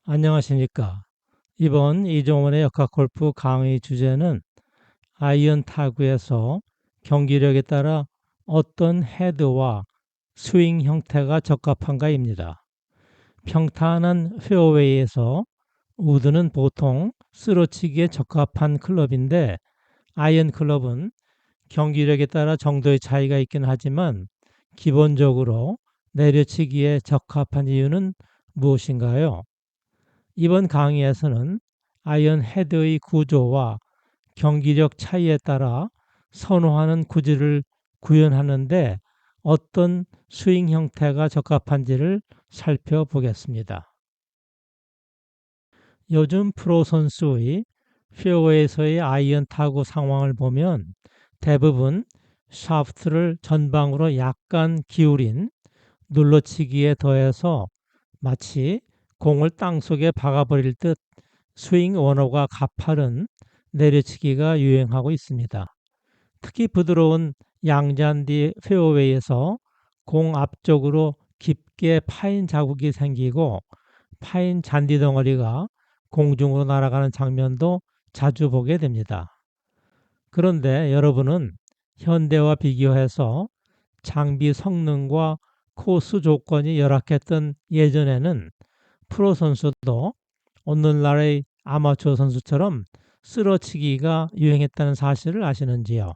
안녕하십니까. 이번 이종원의 역학골프 강의 주제는 아이언 타구에서 경기력에 따라 어떤 헤드와 스윙 형태가 적합한가입니다. 평탄한 페어웨이에서 우드는 보통 쓰러치기에 적합한 클럽인데 아이언 클럽은 경기력에 따라 정도의 차이가 있긴 하지만 기본적으로 내려치기에 적합한 이유는 무엇인가요? 이번 강의에서는 아이언 헤드의 구조와 경기력 차이에 따라 선호하는 구질을 구현하는데 어떤 스윙 형태가 적합한지를 살펴보겠습니다. 요즘 프로 선수의 페어웨이에서의 아이언 타구 상황을 보면 대부분 샤프트를 전방으로 약간 기울인 눌러치기에 더해서 마치 공을 땅속에 박아버릴 듯 스윙 원호가 가파른 내려치기가 유행하고 있습니다. 특히 부드러운 양잔디 페어웨이에서 공 앞쪽으로 깊게 파인 자국이 생기고 파인 잔디 덩어리가 공중으로 날아가는 장면도 자주 보게 됩니다. 그런데 여러분은 현대와 비교해서 장비 성능과 코스 조건이 열악했던 예전에는 프로 선수도 오늘날의 아마추어 선수처럼 쓰러치기가 유행했다는 사실을 아시는지요?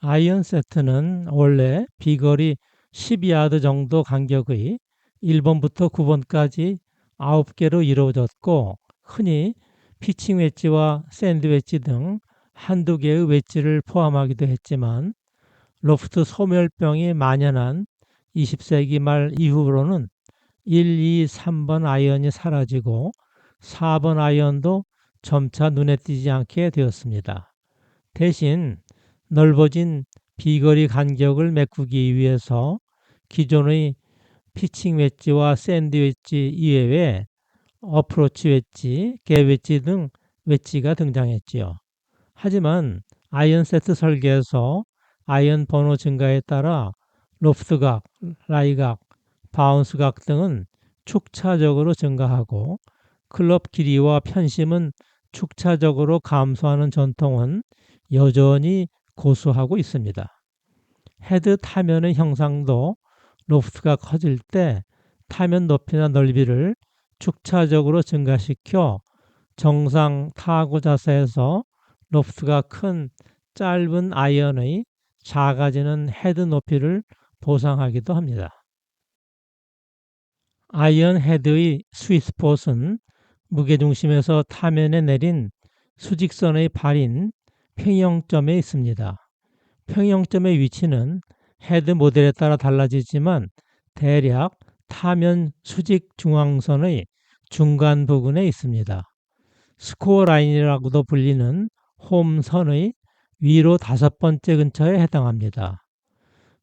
아이언 세트는 원래 비거리 10야드 정도 간격의 1번부터 9번까지 9개로 이루어졌고 흔히 피칭 웨지와 샌드 웨지 등 한두 개의 웨지를 포함하기도 했지만 로프트 소멸병이 만연한 20세기 말 이후로는 1, 2, 3번 아이언이 사라지고 4번 아이언도 점차 눈에 띄지 않게 되었습니다. 대신 넓어진 비거리 간격을 메꾸기 위해서 기존의 피칭 웨지와 샌드 웨지 이외에 어프로치 웨지, 개 웨지 등 웨지가 등장했지요. 하지만 아이언 세트 설계에서 아이언 번호 증가에 따라 로프트각, 라이각, 바운스각 등은 축차적으로 증가하고 클럽 길이와 편심은 축차적으로 감소하는 전통은 여전히 고수하고 있습니다. 헤드 타면의 형상도 로프트가 커질 때 타면 높이나 넓이를 축차적으로 증가시켜 정상 타구 자세에서 로프트가 큰 짧은 아이언의 작아지는 헤드 높이를 보상하기도 합니다. 아이언 헤드의 스윗스폿은 무게중심에서 타면에 내린 수직선의 발인 평형점에 있습니다. 평형점의 위치는 헤드 모델에 따라 달라지지만 대략 타면 수직 중앙선의 중간 부분에 있습니다. 스코어 라인이라고도 불리는 홈선의 위로 5번째 근처에 해당합니다.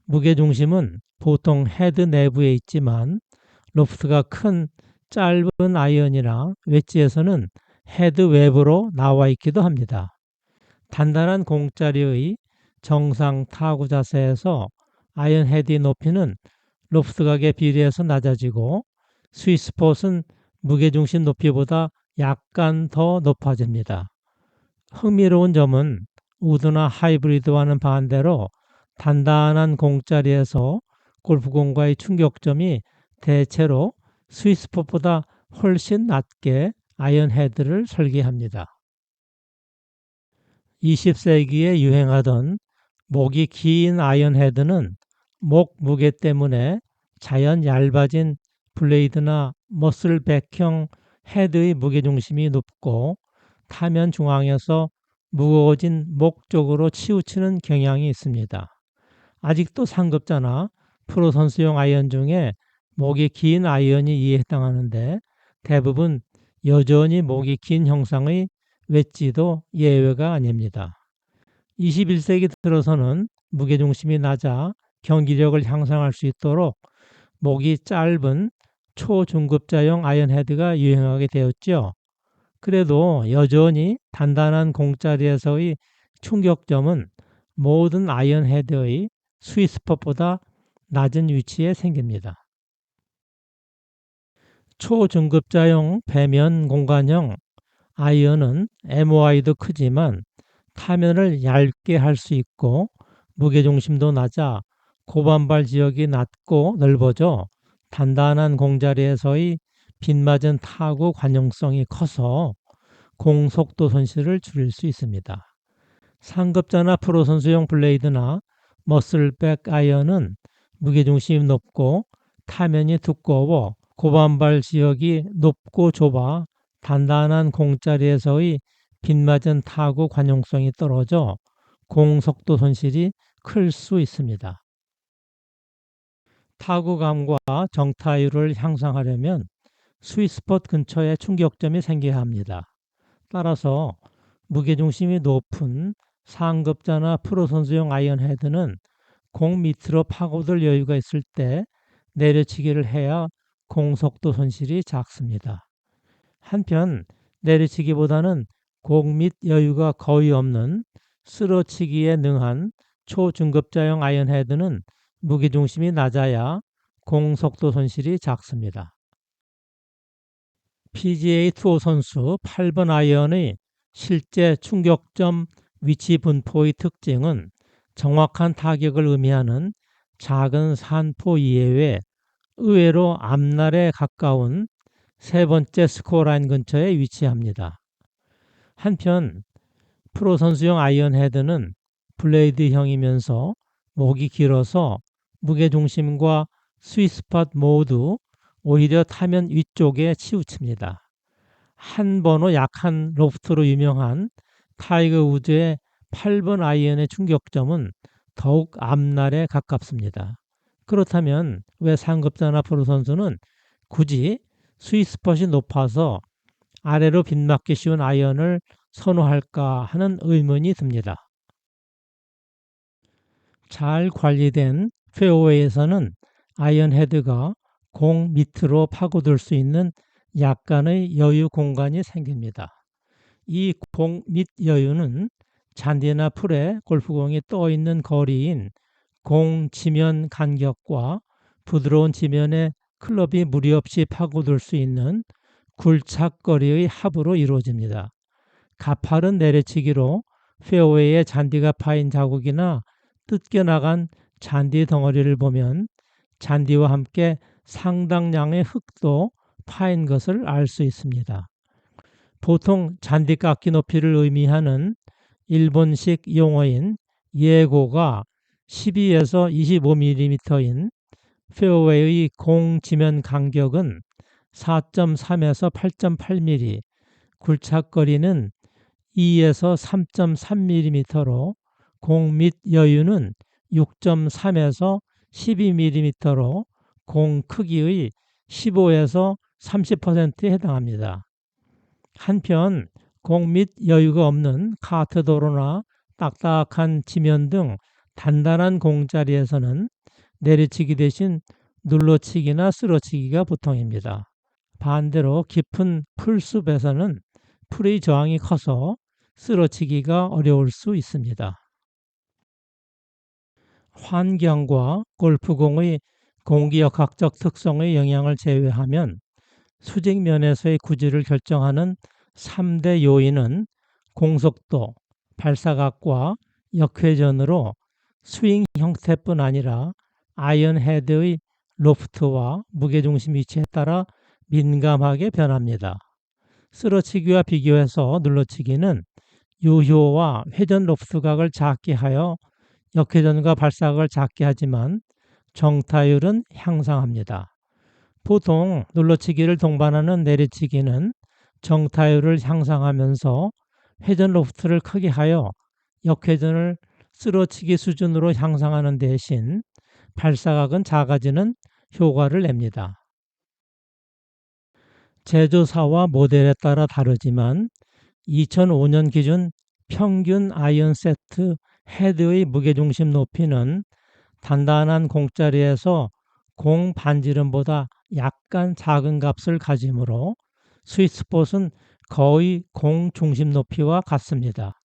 무게중심은 보통 헤드 내부에 있지만 로프트가 큰 짧은 아이언이나 웨지에서는 헤드 외부로 나와 있기도 합니다. 단단한 공짜리의 정상 타구 자세에서 아이언 헤드의 높이는 로프트각에 비례해서 낮아지고 스윗스폿은 무게중심 높이보다 약간 더 높아집니다. 흥미로운 점은 우드나 하이브리드와는 반대로 단단한 공짜리에서 골프공과의 충격점이 대체로 스윗스폿보다 훨씬 낮게 아이언 헤드를 설계합니다. 20세기에 유행하던 목이 긴 아이언 헤드는 목 무게 때문에 자연 얇아진 블레이드나 머슬백형 헤드의 무게중심이 높고 타면 중앙에서 무거워진 목 쪽으로 치우치는 경향이 있습니다. 아직도 상급자나 프로 선수용 아이언 중에 목이 긴 아이언이 이에 해당하는데 대부분 여전히 목이 긴 형상의 웨지도 예외가 아닙니다. 21세기 들어서는 무게중심이 낮아 경기력을 향상할 수 있도록 목이 짧은 초중급자용 아이언 헤드가 유행하게 되었죠. 그래도 여전히 단단한 공짜리에서의 충격점은 모든 아이언 헤드의 스윗스폿보다 낮은 위치에 생깁니다. 초중급자용 배면 공간형 아이언은 MOI도 크지만 타면을 얇게 할 수 있고 무게중심도 낮아 고반발 지역이 낮고 넓어져 단단한 공자리에서의 빗맞은 타구 관용성이 커서 공속도 손실을 줄일 수 있습니다. 상급자나 프로 선수용 블레이드나 머슬백 아이언은 무게중심이 높고 타면이 두꺼워 고반발 지역이 높고 좁아 단단한 공자리에서의 빗맞은 타구 관용성이 떨어져 공속도 손실이 클 수 있습니다. 타구감과 정타율을 향상하려면 스윗스폿 근처에 충격점이 생겨야 합니다. 따라서 무게중심이 높은 상급자나 프로 선수용 아이언 헤드는 공 밑으로 파고들 여유가 있을 때 내려치기를 해야 공속도 손실이 작습니다. 한편 내리치기보다는 공 밑 여유가 거의 없는 쓰러치기에 능한 초중급자용 아이언 헤드는 무게중심이 낮아야 공속도 손실이 작습니다. PGA 투어 선수 8번 아이언의 실제 충격점 위치 분포의 특징은 정확한 타격을 의미하는 작은 산포 이외에 의외로 앞날에 가까운 세 번째 스코어라인 근처에 위치합니다. 한편 프로 선수용 아이언 헤드는 블레이드형이면서 목이 길어서 무게중심과 스윗스팟 모두 오히려 타면 위쪽에 치우칩니다. 한 번호 약한 로프트로 유명한 타이거 우즈의 8번 아이언의 충격점은 더욱 앞날에 가깝습니다. 그렇다면 왜 상급자나 프로 선수는 굳이 스윗스팟이 높아서 아래로 빗맞기 쉬운 아이언을 선호할까 하는 의문이 듭니다. 잘 관리된 페어웨이에서는 아이언 헤드가 공 밑으로 파고들 수 있는 약간의 여유 공간이 생깁니다. 이 공 밑 여유는 잔디나 풀에 골프공이 떠 있는 거리인 공 지면 간격과 부드러운 지면에 클럽이 무리 없이 파고들 수 있는 굴착거리의 합으로 이루어집니다. 가파른 내리치기로 페어웨이에 잔디가 파인 자국이나 뜯겨나간 잔디 덩어리를 보면 잔디와 함께 상당량의 흙도 파인 것을 알 수 있습니다. 보통 잔디 깎기 높이를 의미하는 일본식 용어인 예고가 12에서 25mm인 페어웨이의 공 지면 간격은 4.3에서 8.8mm, 굴착거리는 2에서 3.3mm로 공 밑 여유는 6.3에서 12mm로 공 크기의 15에서 30%에 해당합니다. 한편 공 밑 여유가 없는 카트 도로나 딱딱한 지면 등 단단한 공자리에서는 내리치기 대신 눌러치기나 쓰러치기가 보통입니다. 반대로 깊은 풀숲에서는 풀의 저항이 커서 쓰러치기가 어려울 수 있습니다. 환경과 골프공의 공기역학적 특성의 영향을 제외하면 수직 면에서의 구질을 결정하는 3대 요인은 공속도, 발사각과 역회전으로 스윙 형태뿐 아니라 아이언 헤드의 로프트와 무게중심 위치에 따라 민감하게 변합니다. 쓰러치기와 비교해서 눌러치기는 유효와 회전 로프트각을 작게 하여 역회전과 발사각을 작게 하지만 정타율은 향상합니다. 보통 눌러치기를 동반하는 내리치기는 정타율을 향상하면서 회전 로프트를 크게 하여 역회전을 쓰러치기 수준으로 향상하는 대신 발사각은 작아지는 효과를 냅니다. 제조사와 모델에 따라 다르지만 2005년 기준 평균 아이언 세트 헤드의 무게중심 높이는 단단한 공자리에서 공 반지름보다 약간 작은 값을 가지므로 스윗스폿은 거의 공 중심 높이와 같습니다.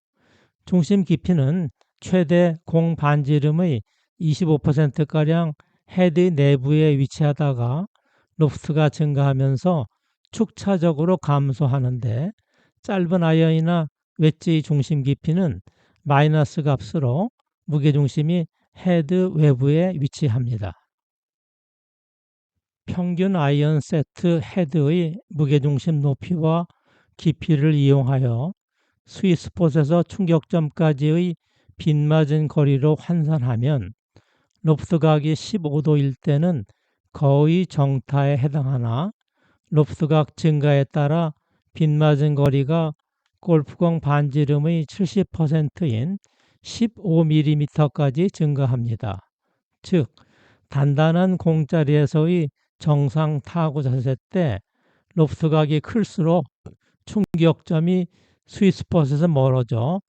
중심 깊이는 최대 공 반지름의 25%가량 헤드 내부에 위치하다가 로프트가 증가하면서 축차적으로 감소하는데 짧은 아이언이나 웨지의 중심 깊이는 마이너스 값으로 무게중심이 헤드 외부에 위치합니다. 평균 아이언 세트 헤드의 무게중심 높이와 깊이를 이용하여 스윗스폿에서 충격점까지의 빗맞은 거리로 환산하면 로프트각이 15도일 때는 거의 정타에 해당하나 로프트각 증가에 따라 빗맞은 거리가 골프공 반지름의 70%인 15mm까지 증가합니다. 즉, 단단한 공자리에서의 정상 타구 자세 때 로프트각이 클수록 충격점이 스윗스폿에서 멀어져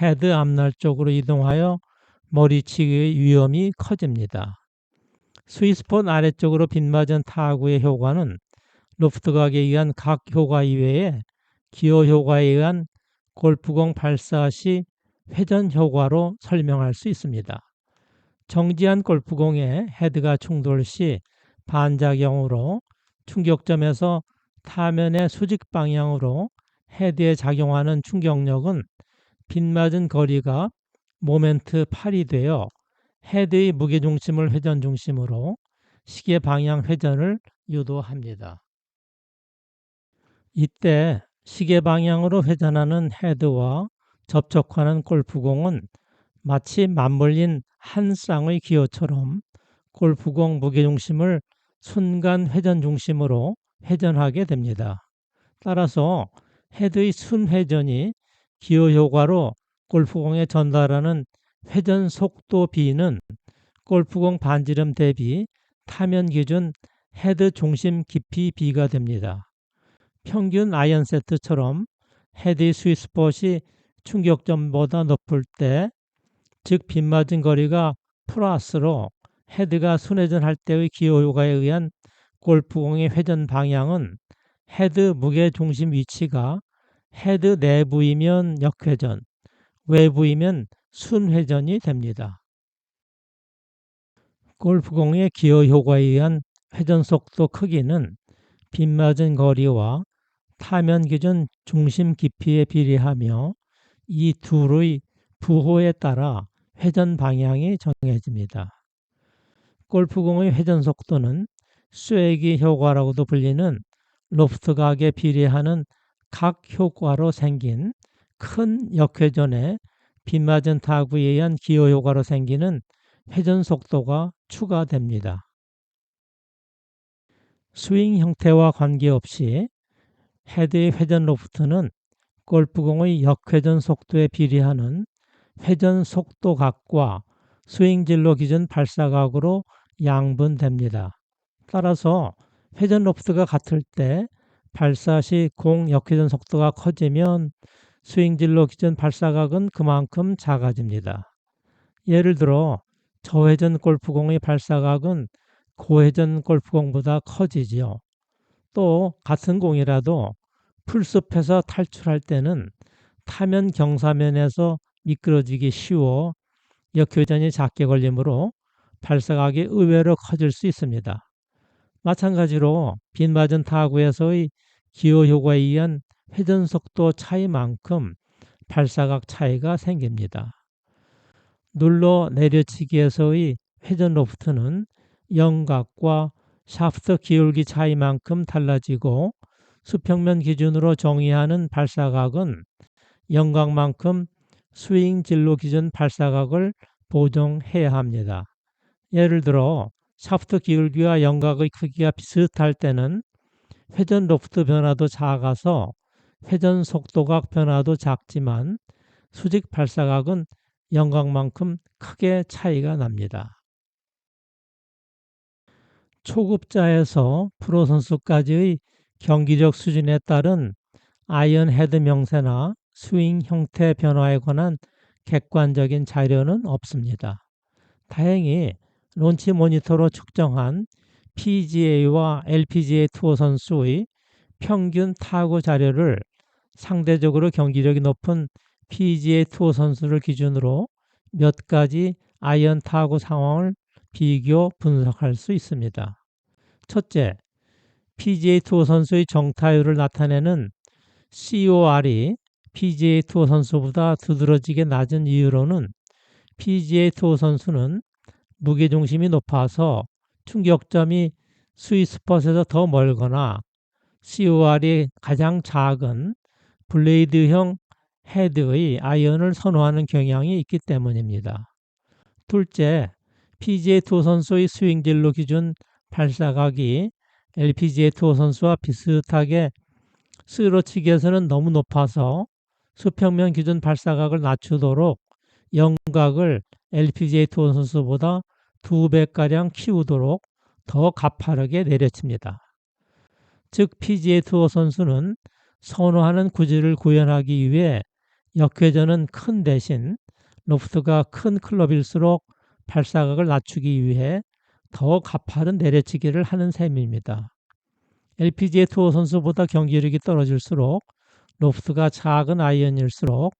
헤드 앞날 쪽으로 이동하여 머리치기의 위험이 커집니다. 스윗스폿 아래쪽으로 빗맞은 타구의 효과는 로프트각에 의한 각 효과 이외에 기어 효과에 의한 골프공 발사 시 회전 효과로 설명할 수 있습니다. 정지한 골프공에 헤드가 충돌 시 반작용으로 충격점에서 타면의 수직 방향으로 헤드에 작용하는 충격력은 빗맞은 거리가 모멘트 8이 되어 헤드의 무게중심을 회전 중심으로 시계 방향 회전을 유도합니다. 이때 시계 방향으로 회전하는 헤드와 접촉하는 골프공은 마치 맞물린 한 쌍의 기어처럼 골프공 무게중심을 순간 회전 중심으로 회전하게 됩니다. 따라서 헤드의 순회전이 기어 효과로 골프공에 전달하는 회전 속도 B는 골프공 반지름 대비 타면 기준 헤드 중심 깊이 B가 됩니다. 평균 아이언 세트처럼 헤드의 스윗스폿이 충격점보다 높을 때, 즉 빗맞은 거리가 플러스로 헤드가 순회전할 때의 기어 효과에 의한 골프공의 회전 방향은 헤드 무게 중심 위치가 헤드 내부이면 역회전, 외부이면 순회전이 됩니다. 골프공의 기어 효과에 의한 회전 속도 크기는 빗맞은 거리와 타면 기준 중심 깊이에 비례하며 이 둘의 부호에 따라 회전 방향이 정해집니다. 골프공의 회전 속도는 쐐기 효과라고도 불리는 로프트각에 비례하는 각 효과로 생긴 큰 역회전에 빗맞은 타구에 의한 기어 효과로 생기는 회전 속도가 추가됩니다. 스윙 형태와 관계없이 헤드의 회전 로프트는 골프공의 역회전 속도에 비례하는 회전 속도각과 스윙진로 기준 발사각으로 양분됩니다. 따라서 회전 로프트가 같을 때 발사 시 공 역회전 속도가 커지면 스윙진로 기준 발사각은 그만큼 작아집니다. 예를 들어 저회전 골프공의 발사각은 고회전 골프공보다 커지지요. 또 같은 공이라도 풀숲에서 탈출할 때는 타면 경사면에서 미끄러지기 쉬워 역회전이 작게 걸리므로 발사각이 의외로 커질 수 있습니다. 마찬가지로 빗맞은 타구에서의 기어 효과에 의한 회전 속도 차이만큼 발사각 차이가 생깁니다. 눌러 내려치기에서의 회전 로프트는 영각과 샤프트 기울기 차이만큼 달라지고 수평면 기준으로 정의하는 발사각은 영각만큼 스윙 진로 기준 발사각을 보정해야 합니다. 예를 들어 샤프트 기울기와 영각의 크기가 비슷할 때는 회전 로프트 변화도 작아서 회전 속도각 변화도 작지만 수직 발사각은 영각만큼 크게 차이가 납니다. 초급자에서 프로 선수까지의 경기력 수준에 따른 아이언 헤드 명세나 스윙 형태 변화에 관한 객관적인 자료는 없습니다. 다행히 론치 모니터로 측정한 PGA와 LPGA 투어 선수의 평균 타구 자료를 상대적으로 경기력이 높은 PGA 투어 선수를 기준으로 몇 가지 아이언 타구 상황을 비교 분석할 수 있습니다. 첫째, PGA 투어 선수의 정타율을 나타내는 COR이 PGA 투어 선수보다 두드러지게 낮은 이유로는 PGA 투어 선수는 무게중심이 높아서 충격점이 스윗스폿에서 더 멀거나 COR이 가장 작은 블레이드형 헤드의 아이언을 선호하는 경향이 있기 때문입니다. 둘째, PGA 투어 선수의 스윙진로 기준 발사각이 LPGA 투어 선수와 비슷하게 쓰러치기에서는 너무 높아서 수평면 기준 발사각을 낮추도록 영각을 LPGA 투어 선수보다 2배가량 키우도록 더 가파르게 내려칩니다. 즉 PGA 투어 선수는 선호하는 구질을 구현하기 위해 역회전은 큰 대신 로프트가 큰 클럽일수록 발사각을 낮추기 위해 더 가파른 내려치기를 하는 셈입니다. LPGA 투어 선수보다 경기력이 떨어질수록 로프트가 작은 아이언일수록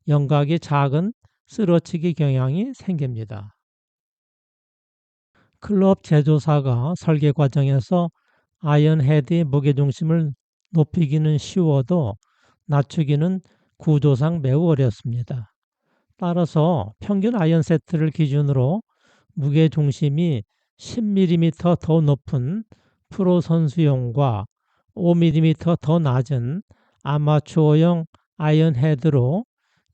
영각이 작은 쓰러치기 경향이 생깁니다. 클럽 제조사가 설계 과정에서 아이언 헤드의 무게중심을 높이기는 쉬워도 낮추기는 구조상 매우 어렵습니다. 따라서 평균 아이언 세트를 기준으로 무게중심이 10mm 더 높은 프로 선수용과 5mm 더 낮은 아마추어용 아이언 헤드로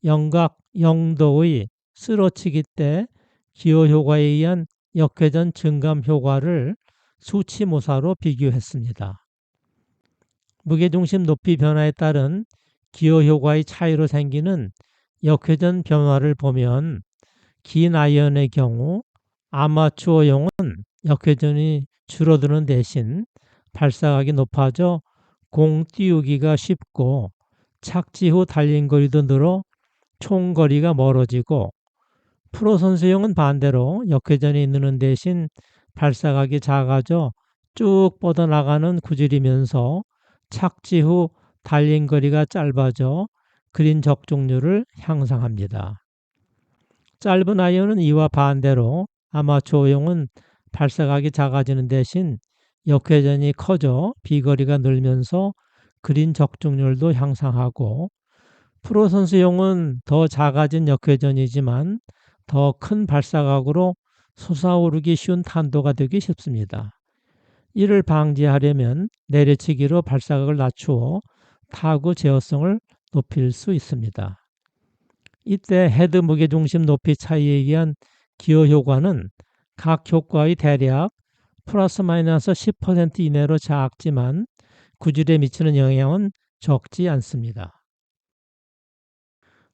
영각 0도의 쓰러치기 때 기어 효과에 의한 역회전 증감 효과를 수치모사로 비교했습니다. 무게중심 높이 변화에 따른 기어 효과의 차이로 생기는 역회전 변화를 보면 긴 아이언의 경우 아마추어용은 역회전이 줄어드는 대신 발사각이 높아져 공 띄우기가 쉽고 착지 후 달린 거리도 늘어 총 거리가 멀어지고 프로 선수용은 반대로 역회전이 느는 대신 발사각이 작아져 쭉 뻗어나가는 구질이면서 착지 후 달린 거리가 짧아져 그린 적중률을 향상합니다. 짧은 아이언은 이와 반대로 아마추어용은 발사각이 작아지는 대신 역회전이 커져 비거리가 늘면서 그린 적중률도 향상하고 프로 선수용은 더 작아진 역회전이지만 더 큰 발사각으로 솟아오르기 쉬운 탄도가 되기 쉽습니다. 이를 방지하려면 내려치기로 발사각을 낮추어 타구 제어성을 높일 수 있습니다. 이때 헤드 무게중심 높이 차이에 의한 기어 효과는 각 효과의 대략 플러스 마이너스 10% 이내로 작지만 구질에 미치는 영향은 적지 않습니다.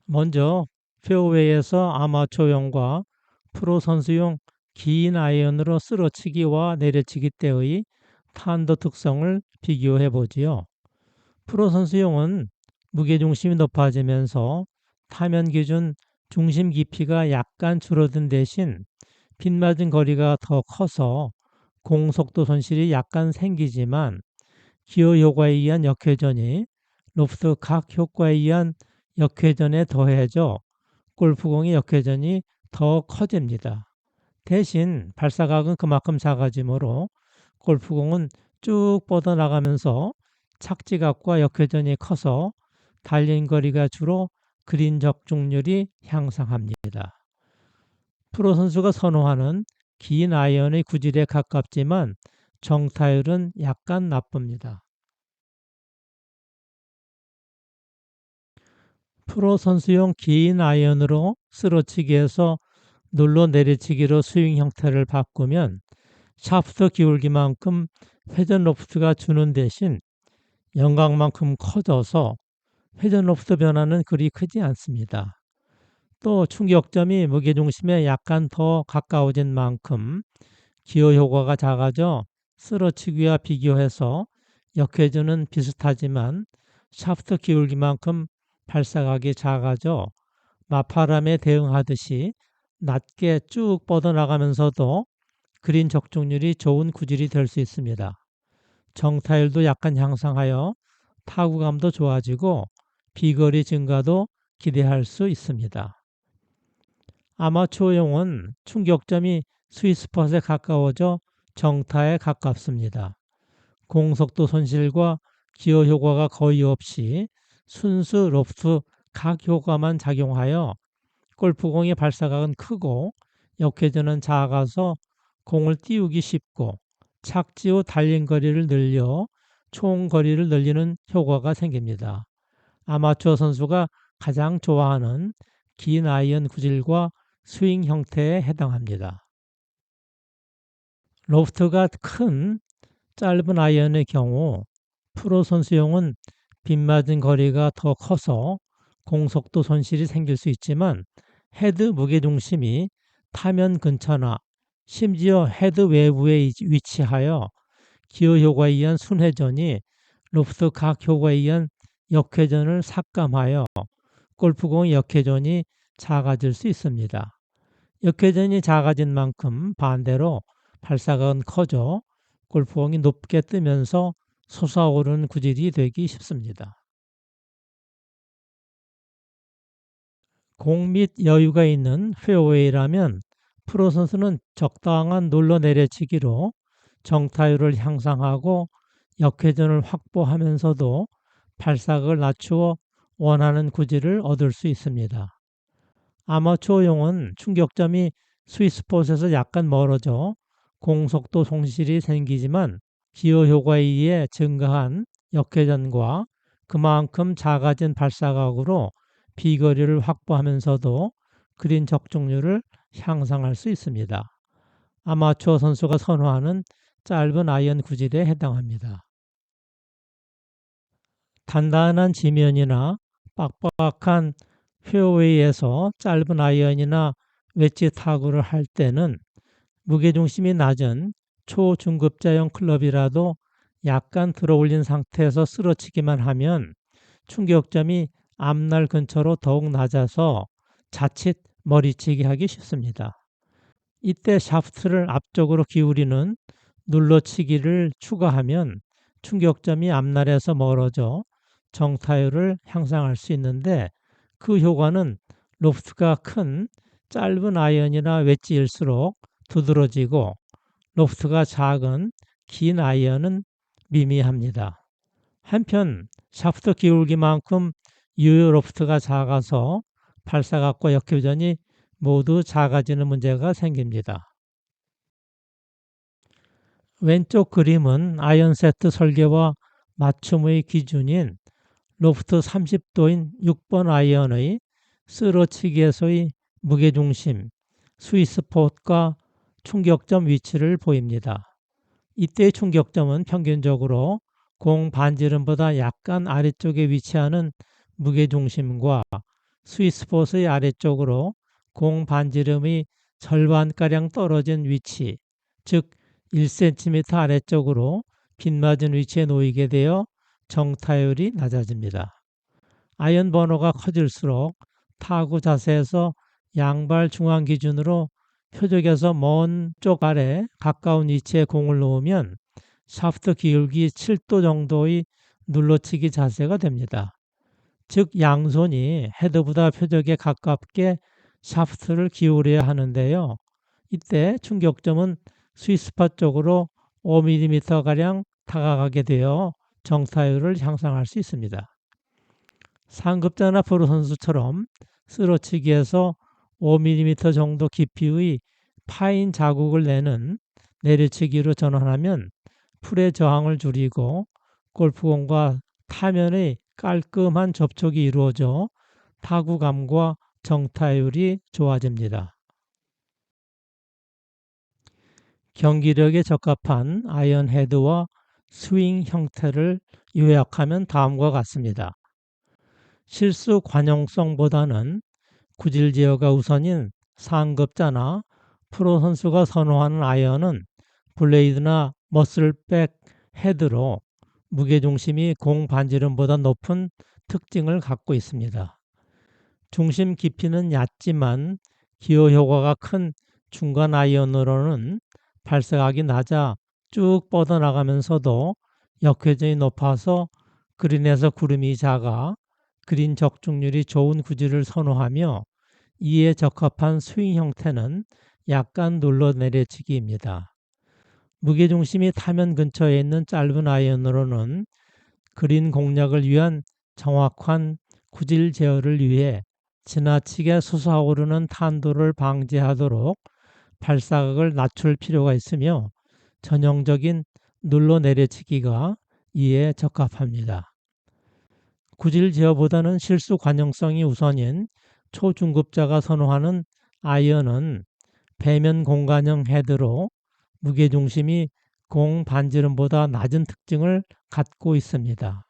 먼저 페어웨이에서 아마추어용과 프로 선수용 긴 아이언으로 쓰러치기와 내려치기 때의 탄도 특성을 비교해 보지요. 프로 선수용은 무게중심이 높아지면서 타면 기준 중심 깊이가 약간 줄어든 대신 빗맞은 거리가 더 커서 공속도 손실이 약간 생기지만 기어 효과에 의한 역회전이 로프트 각 효과에 의한 역회전에 더해져 골프공의 역회전이 더 커집니다. 대신 발사각은 그만큼 작아지므로 골프공은 쭉 뻗어나가면서 착지각과 역회전이 커서 달린 거리가 줄어 그린 적중률이 향상합니다. 프로 선수가 선호하는 긴 아이언의 구질에 가깝지만 정타율은 약간 나쁩니다. 프로 선수용 긴 아이언으로 쓰러치기에서 눌러 내리치기로 스윙 형태를 바꾸면 샤프트 기울기만큼 회전 로프트가 주는 대신 영각만큼 커져서 회전 로프트 변화는 그리 크지 않습니다. 또 충격점이 무게중심에 약간 더 가까워진 만큼 기어 효과가 작아져 쓰러치기와 비교해서 역회전은 비슷하지만 샤프트 기울기만큼 발사각이 작아져 마파람에 대응하듯이 낮게 쭉 뻗어나가면서도 그린 적중률이 좋은 구질이 될 수 있습니다. 정타율도 약간 향상하여 타구감도 좋아지고 비거리 증가도 기대할 수 있습니다. 아마추어용은 충격점이 스윗스폿에 가까워져 정타에 가깝습니다. 공속도 손실과 기어 효과가 거의 없이 순수 로프트 각 효과만 작용하여 골프공의 발사각은 크고 역회전은 작아서 공을 띄우기 쉽고 착지 후 달린 거리를 늘려 총 거리를 늘리는 효과가 생깁니다. 아마추어 선수가 가장 좋아하는 긴 아이언 구질과 스윙 형태에 해당합니다. 로프트가 큰 짧은 아이언의 경우 프로 선수용은 빗맞은 거리가 더 커서 공속도 손실이 생길 수 있지만 헤드 무게중심이 타면 근처나 심지어 헤드 외부에 위치하여 기어 효과에 의한 순회전이 로프트 각 효과에 의한 역회전을 삭감하여 골프공의 역회전이 작아질 수 있습니다. 역회전이 작아진 만큼 반대로 발사각은 커져 골프공이 높게 뜨면서 솟아오르는 구질이 되기 쉽습니다. 공 및 여유가 있는 페어웨이라면 프로 선수는 적당한 눌러 내려치기로 정타율을 향상하고 역회전을 확보하면서도 발사각을 낮추어 원하는 구질을 얻을 수 있습니다. 아마추어용은 충격점이 스윗스폿에서 약간 멀어져 공속도 손실이 생기지만 기어 효과에 의해 증가한 역회전과 그만큼 작아진 발사각으로 비거리를 확보하면서도 그린 적중률을 향상할 수 있습니다. 아마추어 선수가 선호하는 짧은 아이언 구질에 해당합니다. 단단한 지면이나 빡빡한 페어웨이에서 짧은 아이언이나 웨지 타구를 할 때는 무게중심이 낮은 초중급자용 클럽이라도 약간 들어올린 상태에서 쓰러치기만 하면 충격점이 앞날 근처로 더욱 낮아서 자칫 머리치기 하기 쉽습니다. 이때 샤프트를 앞쪽으로 기울이는 눌러치기를 추가하면 충격점이 앞날에서 멀어져 정타율을 향상할 수 있는데 그 효과는 로프트가 큰 짧은 아이언이나 웨지일수록 두드러지고 로프트가 작은 긴 아이언은 미미합니다. 한편 샤프트 기울기만큼 유효 로프트가 작아서 발사각과 역회전이 모두 작아지는 문제가 생깁니다. 왼쪽 그림은 아이언 세트 설계와 맞춤의 기준인 로프트 30도인 6번 아이언의 쓰러치기에서의 무게중심, 스윗스폿과 충격점 위치를 보입니다. 이때의 충격점은 평균적으로 공 반지름보다 약간 아래쪽에 위치하는 무게중심과 스윗스폿의 아래쪽으로 공 반지름이 절반가량 떨어진 위치, 즉 1cm 아래쪽으로 빗맞은 위치에 놓이게 되어 정타율이 낮아집니다. 아이언 번호가 커질수록 타구 자세에서 양발 중앙 기준으로 표적에서 먼 쪽 아래 가까운 위치에 공을 놓으면 샤프트 기울기 7도 정도의 눌러치기 자세가 됩니다. 즉 양손이 헤드보다 표적에 가깝게 샤프트를 기울여야 하는데요. 이때 충격점은 스윗스팟 쪽으로 5mm가량 다가가게 되어 정타율을 향상할 수 있습니다. 상급자나 프로 선수처럼 쓰러치기에서 5mm 정도 깊이의 파인 자국을 내는 내리치기로 전환하면 풀의 저항을 줄이고 골프공과 타면의 깔끔한 접촉이 이루어져 타구감과 정타율이 좋아집니다. 경기력에 적합한 아이언 헤드와 스윙 형태를 요약하면 다음과 같습니다. 실수 관용성보다는 구질 제어가 우선인 상급자나 프로 선수가 선호하는 아이언은 블레이드나 머슬백 헤드로 무게중심이 공 반지름보다 높은 특징을 갖고 있습니다. 중심 깊이는 얕지만 기어 효과가 큰 중간 아이언으로는 발사각이 낮아 쭉 뻗어나가면서도 역회전이 높아서 그린에서 구름이 작아 그린 적중률이 좋은 구질을 선호하며 이에 적합한 스윙 형태는 약간 눌러 내려치기입니다. 무게중심이 타면 근처에 있는 짧은 아이언으로는 그린 공략을 위한 정확한 구질 제어를 위해 지나치게 솟아오르는 탄도를 방지하도록 발사각을 낮출 필요가 있으며 전형적인 눌러 내려치기가 이에 적합합니다. 구질 제어보다는 실수 관용성이 우선인 초중급자가 선호하는 아이언은 배면 공간형 헤드로 무게중심이 공 반지름보다 낮은 특징을 갖고 있습니다.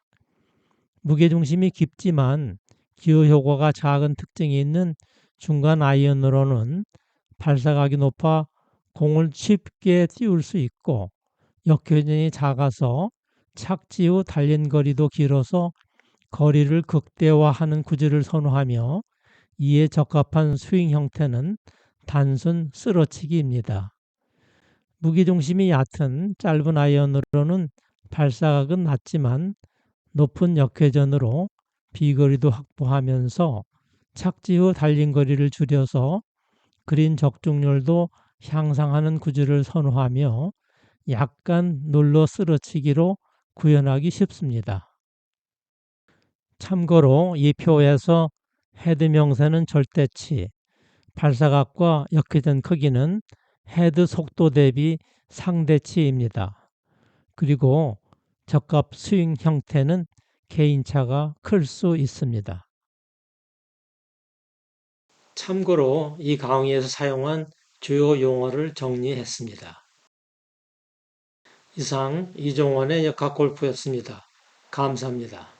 무게중심이 깊지만 기어 효과가 작은 특징이 있는 중간 아이언으로는 발사각이 높아 공을 쉽게 띄울 수 있고 역회전이 작아서 착지 후 달린 거리도 길어서 거리를 극대화하는 구질을 선호하며 이에 적합한 스윙 형태는 단순 쓰러치기입니다. 무게중심이 얕은 짧은 아이언으로는 발사각은 낮지만 높은 역회전으로 비거리도 확보하면서 착지 후 달린 거리를 줄여서 그린 적중률도 향상하는 구질을 선호하며 약간 눌러 쓰러치기로 구현하기 쉽습니다. 참고로 이 표에서 헤드 명세는 절대치, 발사각과 역회전 크기는 헤드 속도 대비 상대치입니다. 그리고 적합 스윙 형태는 개인차가 클 수 있습니다. 참고로 이 강의에서 사용한 주요 용어를 정리했습니다. 이상 이종원의 역학골프였습니다. 감사합니다.